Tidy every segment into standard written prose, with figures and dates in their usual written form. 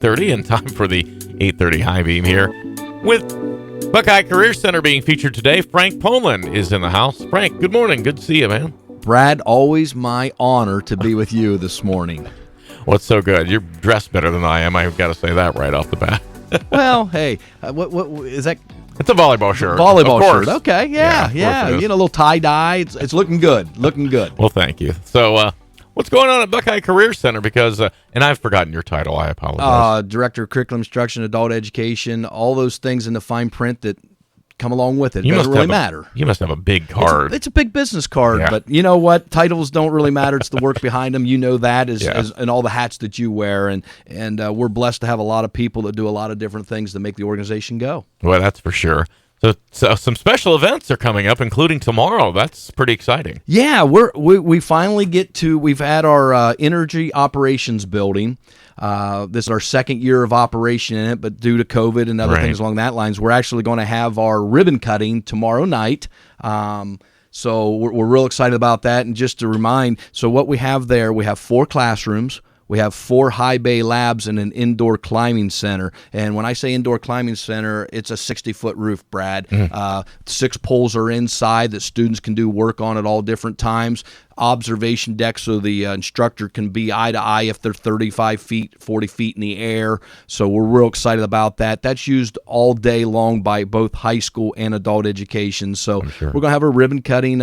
8:30, and time for the 8:30 High Beam here. With Buckeye Career Center being featured today, Frank Polen is in the house. Frank, good morning. Good to see you, man. Brad, always my honor to be with you this morning. What's so good? You're dressed better than I am. I've got to say that right off the bat. Well, hey, what is that? It's a volleyball shirt. Volleyball shirt. Okay, yeah. A little tie-dye. It's looking good. Looking good. Well, thank you. So, what's going on at Buckeye Career Center? Because, and I've forgotten your title. I apologize. Director of Curriculum Instruction, Adult Education, all those things in the fine print that come along with it. It doesn't really matter. You must have a big card. It's a big business card, but you know what? Titles don't really matter. It's the work behind them. You know that and all the hats that you wear. And we're blessed to have a lot of people that do a lot of different things to make the organization go. Well, that's for sure. So some special events are coming up, including tomorrow. That's pretty exciting. Yeah, we finally we've had our energy operations building. This is our second year of operation in it, but due to COVID and other things along that lines, we're actually going to have our ribbon cutting tomorrow night. So we're real excited about that. And just to remind, so what we have there, we have 4 classrooms. We have 4 high bay labs and an indoor climbing center. And when I say indoor climbing center, it's a 60-foot roof, Brad. 6 poles are inside that students can do work on at all different times. Observation deck so the instructor can be eye to eye if they're 35 feet, 40 feet in the air. So we're real excited about that. That's used all day long by both high school and adult education. So we're going to have a ribbon cutting,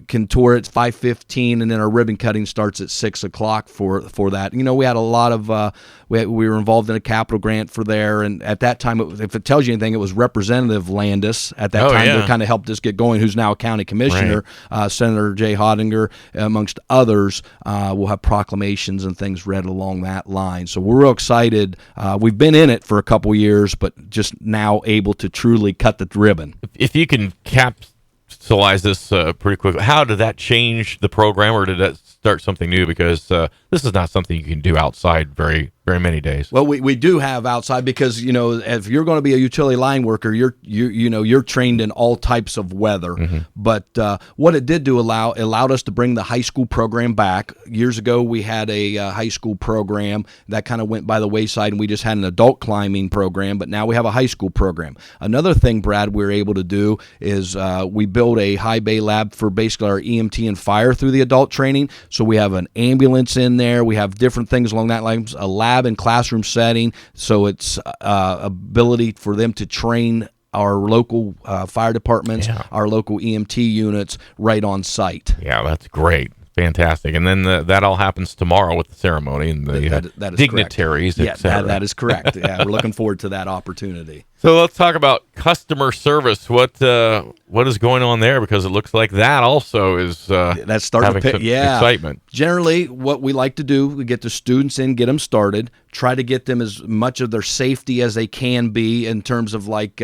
can tour at 5:15, and then our ribbon cutting starts at 6 o'clock for that. You know, we had a lot of, we were involved in a capital grant for there, and at that time, if it tells you anything, it was Representative Landis at that time that kind of helped us get going, who's now a county commissioner, Senator Jay Hottinger, amongst others. We'll have proclamations and things read along that line. So we're real excited. We've been in it for a couple years, but just now able to truly cut the ribbon. If you can capsulize this pretty quickly, how did that change the program, or did that start something new? Because this is not something you can do outside very many days. Well, we do have outside because, you know, if you're going to be a utility line worker, you're trained in all types of weather. But what it did do allowed us to bring the high school program back. Years ago, we had a high school program that kind of went by the wayside, and we just had an adult climbing program. But now we have a high school program. Another thing, Brad, we're able to do is we build a high bay lab for basically our EMT and fire through the adult training. So we have an ambulance in there. We have different things along that lines, a lab and classroom setting, so it's ability for them to train our local fire departments, our local EMT units right on site. Yeah, that's great. Fantastic. And then that all happens tomorrow with the ceremony and the that is dignitaries, correct. That is correct. Yeah, we're looking forward to that opportunity. So let's talk about customer service. What is going on there? Because it looks like that also is that's starting having to some excitement. Generally, what we like to do, we get the students in, get them started, try to get them as much of their safety as they can be in terms of like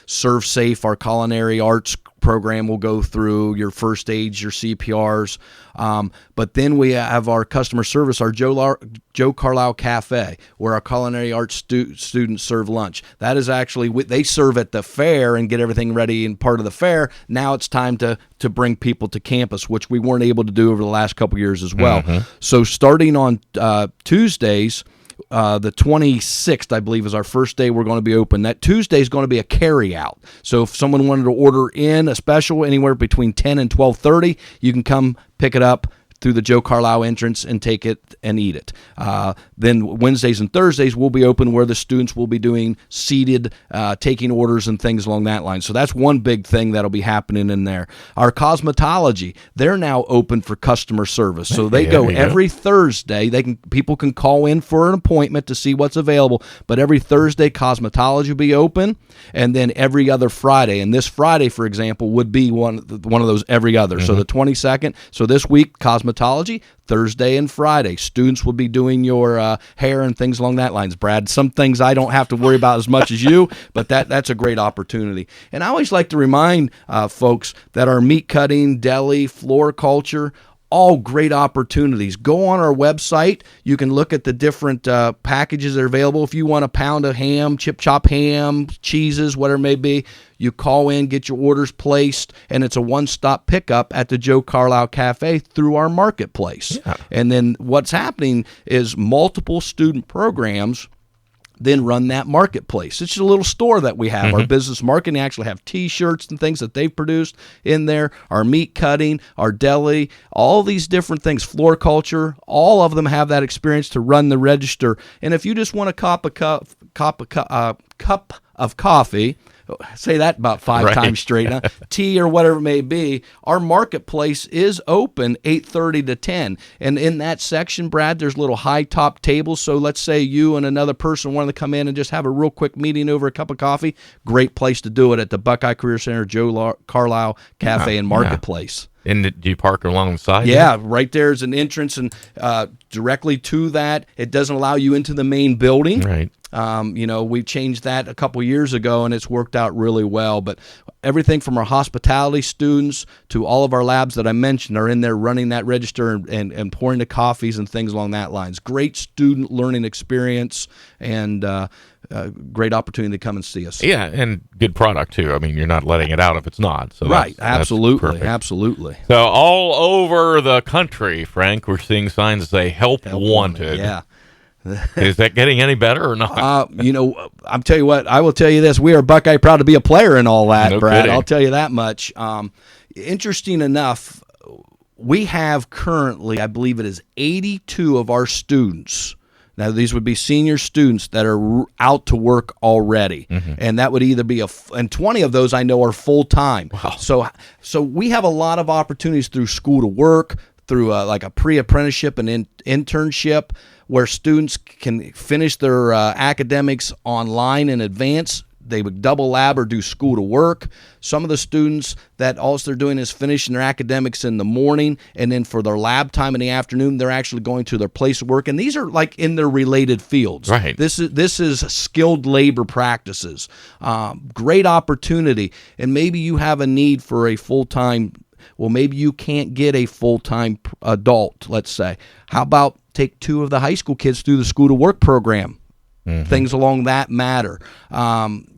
Serve Safe, our culinary arts program will go through your first aids, your CPRs. But then we have our customer service, our Joe Carlisle Cafe, where our culinary arts students serve lunch. That is actually, they serve at the fair and get everything ready and part of the fair. Now it's time to bring people to campus, which we weren't able to do over the last couple years as well. So starting on Tuesdays, the 26th, I believe, is our first day we're going to be open. That Tuesday is going to be a carry-out. So if someone wanted to order in a special anywhere between 10 and 12:30, you can come pick it up through the Joe Carlisle entrance and take it and eat it. Then Wednesdays and Thursdays will be open where the students will be doing seated, taking orders and things along that line. So that's one big thing that'll be happening in there. Our cosmetology, they're now open for customer service. So they go every Thursday. People can call in for an appointment to see what's available, but every Thursday cosmetology will be open, and then every other Friday. And this Friday, for example, would be one of those every other. So the 22nd. So this week, cosmetology, Thursday and Friday. Students will be doing your hair and things along that lines, Brad. Some things I don't have to worry about as much as you, but that's a great opportunity. And I always like to remind folks that our meat cutting, deli, floriculture, all great opportunities. Go on our website. You can look at the different packages that are available. If you want a pound of ham, chip chop ham, cheeses, whatever it may be, you call in, get your orders placed, and it's a one-stop pickup at the Joe Carlisle Cafe through our marketplace. Yeah. And then what's happening is multiple student programs then run that marketplace. It's a little store that we have. Our business marketing actually have T-shirts and things that they've produced in there, our meat cutting, our deli, all these different things, floriculture, all of them have that experience to run the register. And if you just want a cup of coffee, say that about 5 times straight, huh? Tea or whatever it may be, our marketplace is open 8:30 to 10. And in that section, Brad, there's little high top tables. So let's say you and another person wanted to come in and just have a real quick meeting over a cup of coffee. Great place to do it at the Buckeye Career Center, Joe Carlisle Cafe and Marketplace. And do you park along the side? Yeah, right there's an entrance, and directly to that, it doesn't allow you into the main building. Right. We changed that a couple years ago, and it's worked out really well. But everything from our hospitality students to all of our labs that I mentioned are in there running that register and pouring the coffees and things along that lines. Great student learning experience, and great opportunity to come and see us. Yeah, and good product too. I mean, you're not letting it out if it's not. So right, absolutely, that's absolutely. So all over the country, Frank, we're seeing signs that say "Help Wanted." Yeah. Is that getting any better or not? I'm tell you what, I will tell you this. We are Buckeye proud to be a player in all that, No Brad. kidding. I'll tell you that much. Interesting enough, we have currently, I believe it is 82 of our students. Now, these would be senior students that are out to work already, and that would either be and 20 of those I know are full-time. Wow. So we have a lot of opportunities through school to work, through like a pre-apprenticeship and internship, where students can finish their academics online in advance. They would double lab or do school to work. Some of the students that all they're doing is finishing their academics in the morning, and then for their lab time in the afternoon, they're actually going to their place of work. And these are like in their related fields. Right. This is skilled labor practices. Great opportunity. And maybe you have a need for a full-time. Well, maybe you can't get a full-time adult, let's say. How about take 2 of the high school kids through the school to work program? Things along that matter.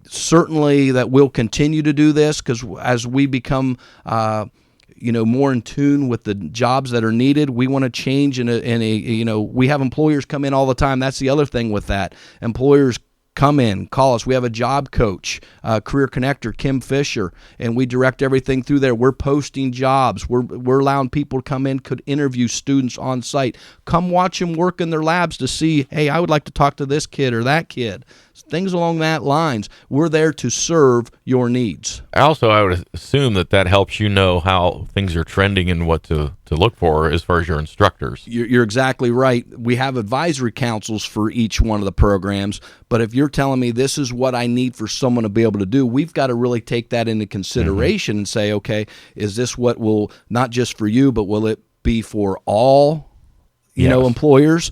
Certainly that we'll continue to do this, because as we become more in tune with the jobs that are needed, we want to change we have employers come in all the time. That's the other thing with that. Employers come in, call us. We have a job coach, career connector, Kim Fisher, and we direct everything through there. We're posting jobs. We're allowing people to come in, could interview students on site. Come watch them work in their labs to see, hey, I would like to talk to this kid or that kid. Things along that lines. We're there to serve your needs. Also, I would assume that helps you know how things are trending and what to look for as far as your instructors. You're exactly right. We have advisory councils for each one of the programs, but if you're telling me this is what I need for someone to be able to do, we've got to really take that into consideration and say, okay, is this what will, not just for you, but will it be for all, employers?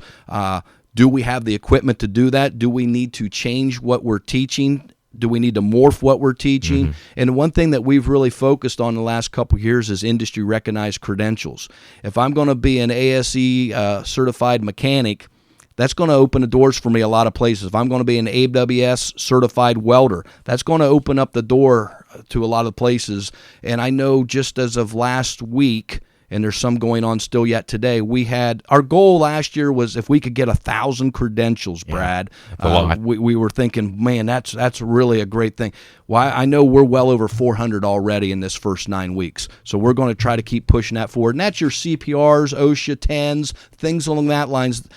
Do we have the equipment to do that? Do we need to change what we're teaching? Do we need to morph what we're teaching? And one thing that we've really focused on the last couple of years is industry recognized credentials. If I'm going to be an ASE certified mechanic, that's going to open the doors for me a lot of places. If I'm going to be an AWS certified welder, that's going to open up the door to a lot of places. And I know just as of last week, and there's some going on still yet today, we had, our goal last year was if we could get 1,000 credentials, Brad. That's a lot. We were thinking, man, that's really a great thing. Well, I know we're well over 400 already in this first 9 weeks. So we're going to try to keep pushing that forward. And that's your CPRs, OSHA 10s, things along that lines.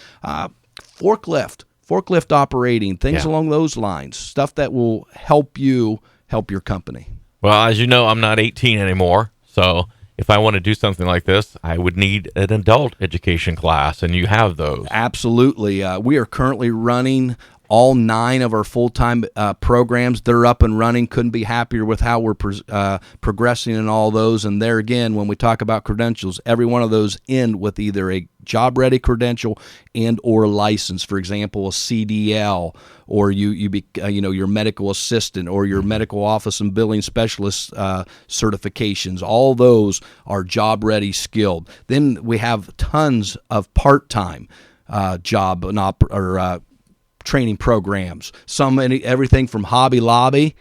Forklift operating, things along those lines, stuff that will help you help your company. Well, as you know, I'm not 18 anymore, so if I want to do something like this, I would need an adult education class, and you have those. Absolutely. We are currently running all 9 of our full-time programs. They're up and running. Couldn't be happier with how we're progressing in all those. And there again, when we talk about credentials, every one of those end with either a job-ready credential and or license. For example, a CDL, or your medical assistant, or your medical office and billing specialist certifications. All those are job-ready, skilled. Then we have tons of part-time job training programs. Everything from Hobby Lobby,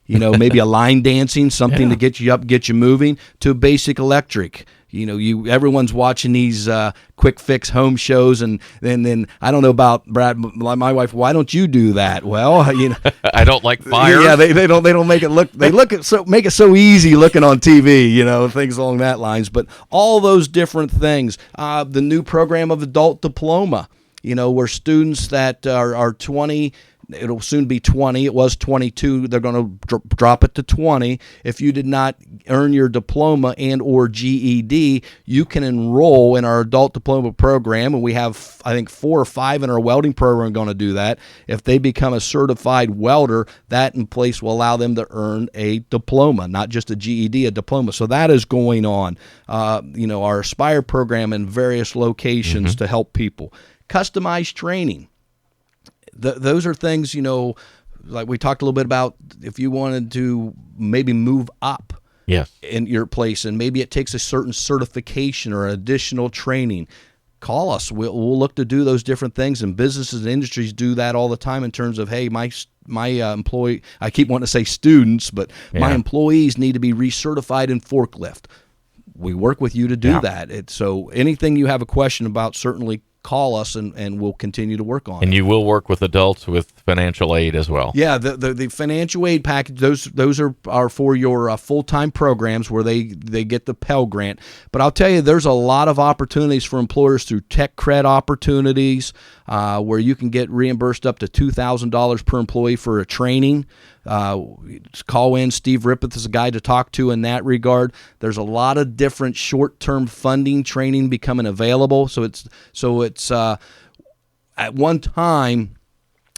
maybe a line dancing, something to get you up, get you moving, to basic electric. Everyone's watching these quick fix home shows, and then I don't know about Brad, my wife. Why don't you do that? Well, I don't like fire. Yeah, they don't make it look. They make it so easy looking on TV. Things along that lines. But all those different things. The new program of adult diploma. Where students that are 20. It'll soon be 20. It was 22. They're going to drop it to 20. If you did not earn your diploma and or GED, you can enroll in our adult diploma program, and we have, I think, 4 or 5 in our welding program going to do that. If they become a certified welder, that in place will allow them to earn a diploma, not just a GED, a diploma. So that is going on. Our Aspire program in various locations to help people. Customized training. Those are things, like we talked a little bit about, if you wanted to maybe move up in your place, and maybe it takes a certain certification or additional training, call us. We'll look to do those different things, and businesses and industries do that all the time in terms of, hey, my employee, I keep wanting to say students, but my employees need to be recertified in forklift. We work with you to do that. So anything you have a question about, certainly call us, and we'll continue to work on it. And you will work with adults with financial aid as well. Yeah, the financial aid package, those are for your full-time programs where they get the Pell Grant. But I'll tell you, there's a lot of opportunities for employers through tech cred opportunities where you can get reimbursed up to $2,000 per employee for a training. Call in. Steve Rippeth is a guy to talk to in that regard. There's a lot of different short-term funding training becoming available. So it's at one time,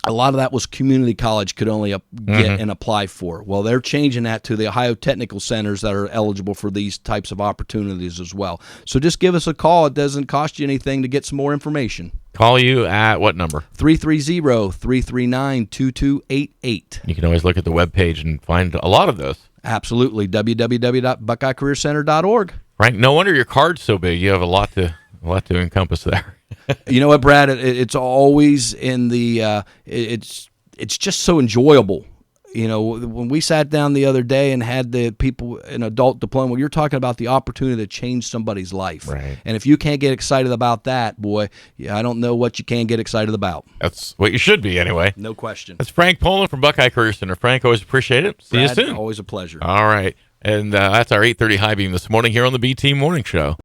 a lot of that was community college could only get and apply for. Well, they're changing that to the Ohio Technical Centers that are eligible for these types of opportunities as well. So just give us a call. It doesn't cost you anything to get some more information. Call you at what number? 330-339-2288. You can always look at the webpage and find a lot of those. Absolutely. www.buckeyecareercenter.org. Frank, no wonder your card's so big. You have a lot to encompass there. You know what, Brad? It's always in the it's just so enjoyable. When we sat down the other day and had the people in adult diploma, you're talking about the opportunity to change somebody's life. Right. And if you can't get excited about that, boy, I don't know what you can get excited about. That's what you should be anyway. No question. That's Frank Polen from Buckeye Career Center. Frank, always appreciate it. See Brad, you soon. Always a pleasure. All right. And that's our 8:30 high beam this morning here on the BT Morning Show.